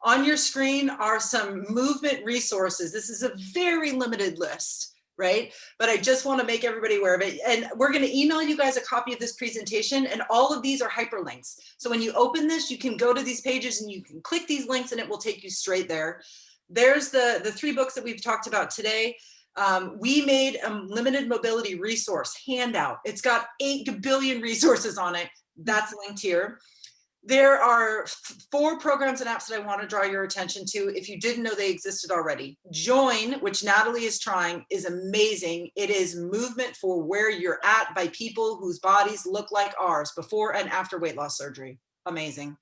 On your screen are some movement resources. This is a very limited list, right? But I just want to make everybody aware of it. And we're going to email you guys a copy of this presentation, and all of these are hyperlinks. So when you open this, you can go to these pages and you can click these links, and it will take you straight there. There's the 3 books that we've talked about today. We made a limited mobility resource handout. It's got 8 billion resources on it. That's linked here. There are 4 programs and apps that I want to draw your attention to if you didn't know they existed already. Join, which Natalie is trying, is amazing. It is movement for where you're at by people whose bodies look like ours before and after weight loss surgery. Amazing.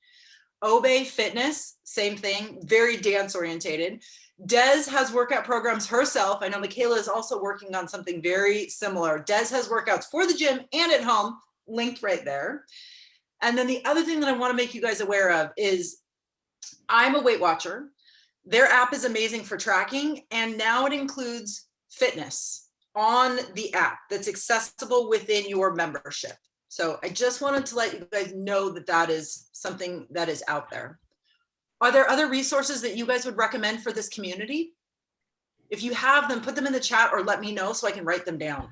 Obey Fitness, same thing, very dance orientated. Dez has workout programs herself. I know Michaela is also working on something very similar. Dez has workouts for the gym and at home, linked right there. And then the other thing that I want to make you guys aware of is I'm a Weight Watcher. Their app is amazing for tracking, and now it includes fitness on the app that's accessible within your membership. So I just wanted to let you guys know that that is something that is out there. Are there other resources that you guys would recommend for this community? If you have them, put them in the chat or let me know so I can write them down.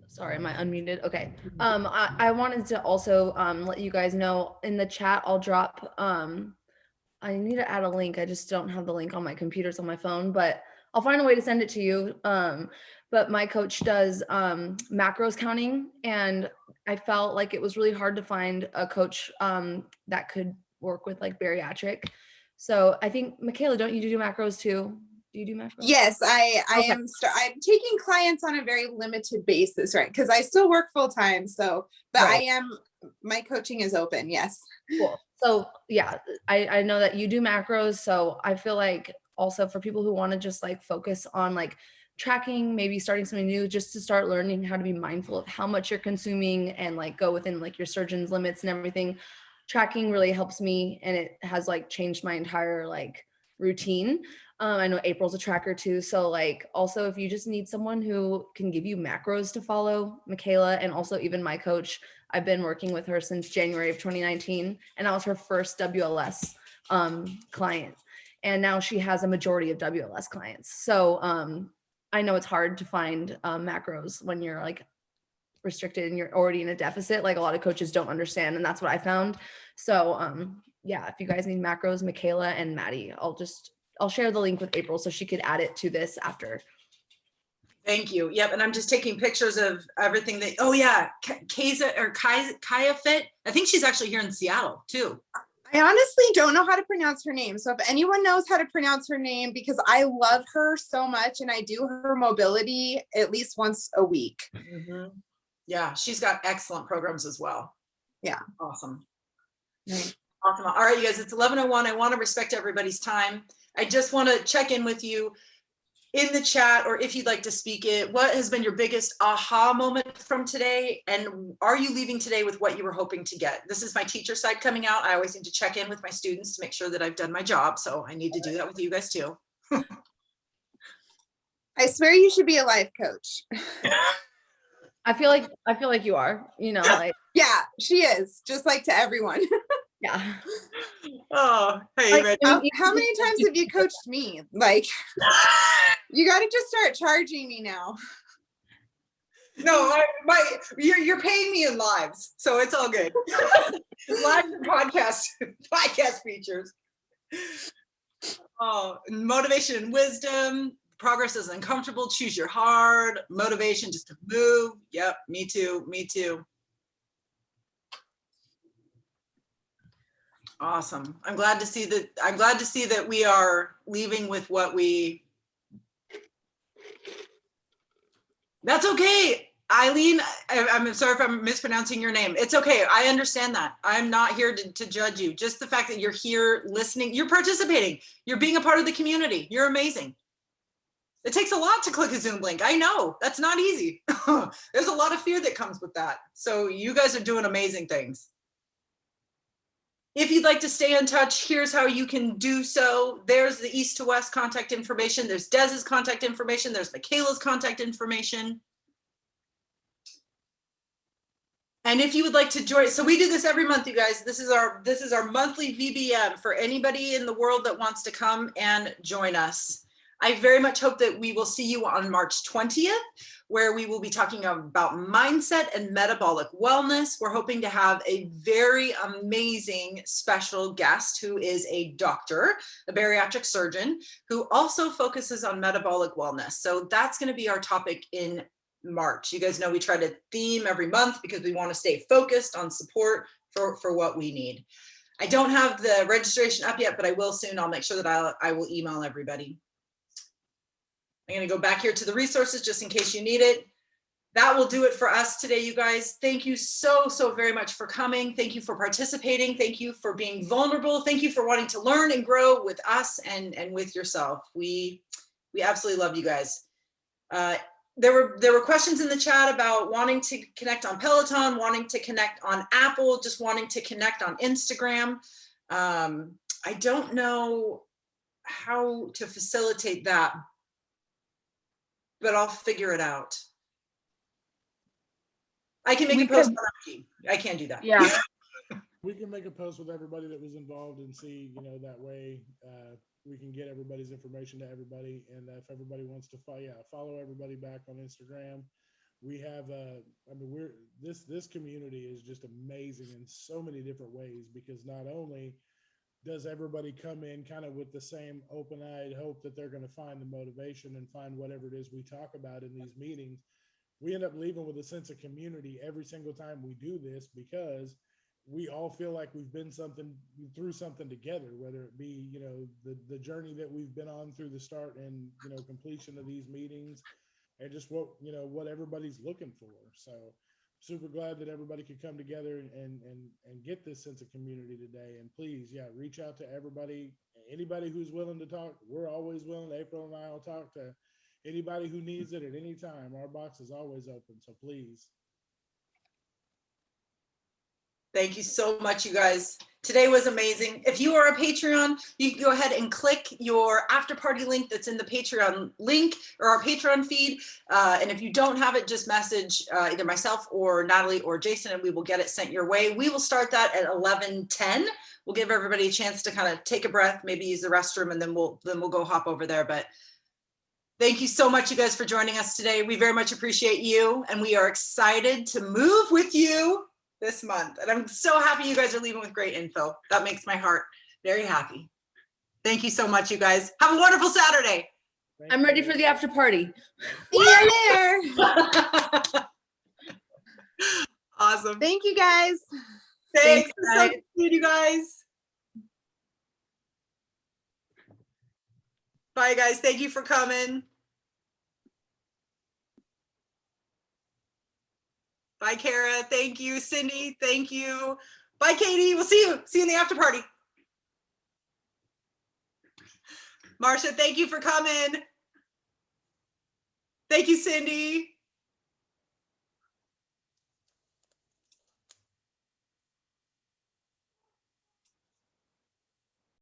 Sorry, am I unmuted? Okay. I wanted to also let you guys know in the chat, I'll drop, I need to add a link. I just don't have the link on my computer. It's on my phone, but I'll find a way to send it to you. But my coach does macros counting, and I felt like it was really hard to find a coach that could work with like bariatric. So I think, Michaela, don't you do macros too? Do you do macros? Yes, I Okay. am. I'm taking clients on a very limited basis, right? Because I still work full time. So, but Right. my coaching is open. Yes. Cool. So yeah, I know that you do macros. So I feel like also for people who want to just like focus on like tracking, maybe starting something new, just to start learning how to be mindful of how much you're consuming and like go within like your surgeon's limits and everything. Tracking really helps me, and it has like changed my entire like routine. I know April's a tracker too. So like also if you just need someone who can give you macros to follow, Michaela, and also even my coach, I've been working with her since January of 2019, and I was her first WLS client. And now she has a majority of WLS clients. So I know it's hard to find macros when you're like restricted and you're already in a deficit. Like a lot of coaches don't understand, and that's what I found. So yeah, if you guys need macros, Michaela and Maddie, I'll share the link with April so she could add it to this after. Thank you. Yep. And I'm just taking pictures of everything that, oh yeah, Kaya Fit. I think she's actually here in Seattle too. I honestly don't know how to pronounce her name. So if anyone knows how to pronounce her name, because I love her so much and I do her mobility at least once a week. Mm-hmm. Yeah, she's got excellent programs as well. Yeah. Awesome. Right. Awesome. All right, you guys, it's 11:01. I want to respect everybody's time. I just want to check in with you in the chat, or if you'd like to speak it. What has been your biggest aha moment from today? And are you leaving today with what you were hoping to get? This is my teacher side coming out. I always need to check in with my students to make sure that I've done my job. So I need to do that with you guys too. I swear you should be a life coach. I feel like you are, you know, like Yeah, she is, just like to everyone. yeah. Oh, hey, Like, Rich. How many times have you coached me? Like, you got to just start charging me now. No, you're paying me in lives, so it's all good. Live podcast features. Oh, motivation and wisdom. Progress is uncomfortable. Choose your hard. Motivation just to move. Yep, me too. Me too. Awesome. I'm glad to see that we are leaving with what we. That's okay. Eileen, I'm sorry if I'm mispronouncing your name. It's okay. I understand that. I'm not here to judge you. Just the fact that you're here listening, you're participating, you're being a part of the community. You're amazing. It takes a lot to click a Zoom link. I know that's not easy. There's a lot of fear that comes with that. So you guys are doing amazing things. If you'd like to stay in touch, here's how you can do so. There's the east to west contact information. There's Dez's contact information. There's Michaela's contact information. And if you would like to join, so we do this every month, you guys. This is our monthly VBM for anybody in the world that wants to come and join us. I very much hope that we will see you on March 20th, where we will be talking about mindset and metabolic wellness. We're hoping to have a very amazing special guest who is a doctor, a bariatric surgeon, who also focuses on metabolic wellness. So that's going to be our topic in March. You guys know we try to theme every month because we want to stay focused on support for what we need. I don't have the registration up yet, but I will soon. I'll make sure that I will email everybody. I'm going to go back here to the resources just in case you need it. That will do it for us today, you guys. Thank you so very much for coming. Thank you for participating. Thank you for being vulnerable. Thank you for wanting to learn and grow with us and with yourself. We absolutely love you guys. There were questions in the chat about wanting to connect on Peloton, wanting to connect on Apple, just wanting to connect on Instagram. I don't know how to facilitate that, but I'll figure it out. I can make a post on IG. I can't do that. Yeah. We can make a post with everybody that was involved and see, that way we can get everybody's information to everybody. And if everybody wants to follow everybody back on Instagram. We have, this community is just amazing in so many different ways, because not only does everybody come in kind of with the same open-eyed hope that they're going to find the motivation and find whatever it is we talk about in these meetings, we end up leaving with a sense of community every single time we do this, because we all feel like we've been through something together, whether it be, the journey that we've been on through the start and, completion of these meetings, and just what everybody's looking for. So super glad that everybody could come together and get this sense of community today. And please, reach out to everybody, anybody who's willing to talk. We're always willing. April and I will talk to anybody who needs it at any time, our box is always open. So please. Thank you so much, you guys. Today was amazing. If you are a Patreon, you can go ahead and click your after party link that's in the Patreon link or our Patreon feed. And if you don't have it, just message either myself or Natalie or Jason, and we will get it sent your way. We will start that at 11:10. We'll give everybody a chance to kind of take a breath, maybe use the restroom, and then we'll go hop over there. But thank you so much, you guys, for joining us today. We very much appreciate you, and we are excited to move with you this month. And I'm so happy you guys are leaving with great info. That makes my heart very happy. Thank you so much, you guys. Have a wonderful Saturday. I'm ready for the after party. See you there. Awesome. Thank you guys. Thanks. Thanks, So good to see you guys. Bye, guys. Thank you for coming. Bye, Kara. Thank you. Cindy, thank you. Bye, Katie. We'll see you. See you in the after party. Marcia, thank you for coming. Thank you, Cindy.